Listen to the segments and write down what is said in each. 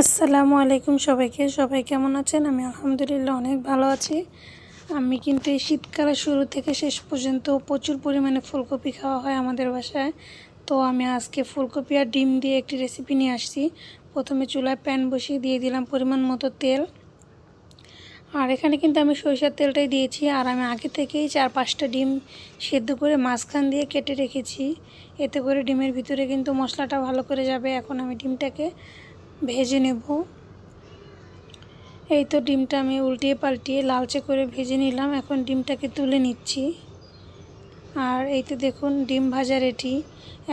আসসালামু আলাইকুম সবাই কেমন আছেন? আমি আলহামদুলিল্লাহ অনেক ভালো আছি। আমি কিন্তু এই শীতকালের শুরু থেকে শেষ পর্যন্ত প্রচুর পরিমাণে ফুলকপি খাওয়া হয় আমাদের বাসায়। তো আমি আজকে ফুলকপি আর ডিম দিয়ে একটি রেসিপি নিয়ে আসছি। প্রথমে চুলায় প্যান বসিয়ে দিয়ে দিলাম পরিমাণ মতো তেল। আর এখানে কিন্তু আমি সরিষার তেলটাই দিয়েছি। আর আমি আগে থেকেই 4-5টা ডিম সেদ্ধ করে মাঝখান দিয়ে কেটে রেখেছি, এতে করে ডিমের ভিতরে কিন্তু মশলাটা ভালো করে যাবে। এখন আমি ডিমটাকে ভেজে নেব। এই তো ডিমটা আমি উল্টিয়ে পাল্টিয়ে লালচে করে ভেজে নিলাম। এখন ডিমটাকে তুলে নিচ্ছি। আর এই তো দেখুন ডিম ভাজা রেডি।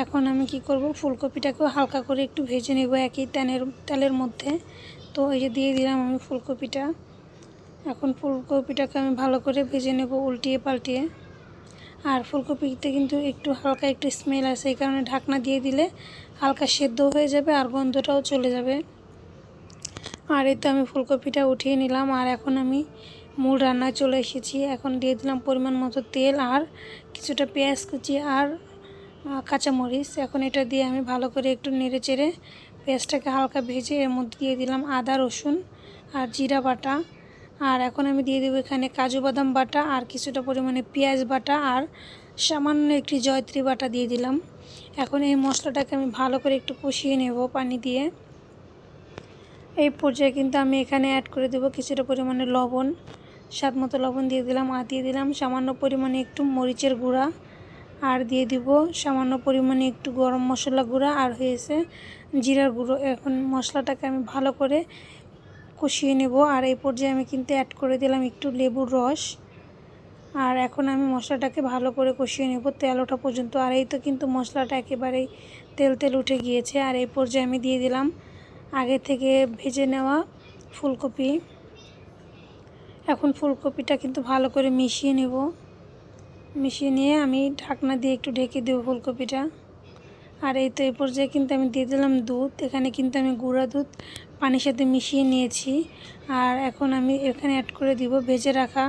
এখন আমি কি করব, ফুলকপিটাকেও হালকা করে একটু ভেজে নেব একই তেলের মধ্যে। তো এই যে দিয়ে দিলাম আমি ফুলকপিটা। এখন ফুলকপিটাকে আমি ভালো করে ভেজে নেব উল্টিয়ে পাল্টিয়ে। আর ফুলকপিতে কিন্তু একটু হালকা একটু স্মেল আছে, এই কারণে ঢাকনা দিয়ে দিলে হালকা সেদ্ধ হয়ে যাবে আর গন্ধটাও চলে যাবে। আর এই তো আমি ফুলকপিটা উঠিয়ে নিলাম। আর এখন আমি মূল রান্নায় চলে এসেছি। এখন দিয়ে দিলাম পরিমাণ মতো তেল আর কিছুটা পেঁয়াজ কুচি আর কাঁচামরিচ। এখন এটা দিয়ে আমি ভালো করে একটু নেড়ে চেড়ে পেঁয়াজটাকে হালকা ভেজে এর মধ্যে দিয়ে দিলাম আদা রসুন আর জিরা বাটা। আর এখন আমি দিয়ে দেবো এখানে কাজু বাদাম বাটা আর কিছুটা পরিমাণে পেঁয়াজ বাটা আর সামান্য একটি জয়ত্রী বাটা দিয়ে দিলাম। এখন এই মশলাটাকে আমি ভালো করে একটু কষিয়ে নেব পানি দিয়ে। এই পর্যায়ে কিন্তু আমি এখানে অ্যাড করে দেবো কিছুটা পরিমাণে লবণ, স্বাদ মতো লবণ দিয়ে দিলাম। আর দিয়ে দিলাম সামান্য পরিমাণে একটু মরিচের গুঁড়া, আর দিয়ে দিব সামান্য পরিমাণে একটু গরম মশলা গুঁড়া আর হয়েছে জিরার গুঁড়ো। এখন মশলাটাকে আমি ভালো করে কষিয়ে নেব। আর এই পর্যায়ে আমি কিন্তু অ্যাড করে দিলাম একটু লেবুর রস। আর এখন আমি মশলাটাকে ভালো করে কষিয়ে নেব তেল ওঠা পর্যন্ত। আর এই তো কিন্তু মশলাটা একেবারেই তেল উঠে গিয়েছে। আর এই পর্যায়ে আমি দিয়ে দিলাম আগে থেকে ভেজে নেওয়া ফুলকপি। এখন ফুলকপিটা কিন্তু ভালো করে মিশিয়ে নেব। মিশিয়ে নিয়ে আমি ঢাকনা দিয়ে একটু ঢেকে দেবো ফুলকপিটা। আর এই তো এই পর্যায়ে কিন্তু আমি দিয়ে দিলাম দুধ। এখানে কিন্তু আমি গুঁড়া দুধ পানির সাথে মিশিয়ে নিয়েছি। আর এখন আমি এখানে অ্যাড করে দিব ভেজে রাখা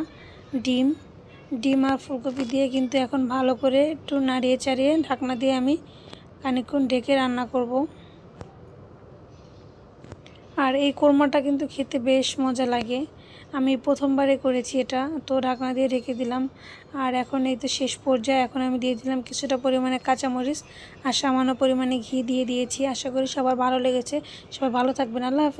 ডিম আর ফুলকপি দিয়ে কিন্তু এখন ভালো করে একটু নাড়িয়ে চাড়িয়ে ঢাকনা দিয়ে আমি খানিকক্ষণ ঢেকে রান্না করব। আর এই কোরমাটা কিন্তু খেতে বেশ মজা লাগে। আমি প্রথমবারে করেছি এটা। তো ঢাকনা দিয়ে রেখে দিলাম। আর এখন এই তো শেষ পর্যায়ে এখন আমি দিয়ে দিলাম কিছুটা পরিমাণে কাঁচামরিচ আর সামান্য পরিমাণে ঘি দিয়ে দিয়েছি। আশা করি সবার ভালো লেগেছে। সবাই ভালো থাকবেন। আল্লাহ হাফেজ।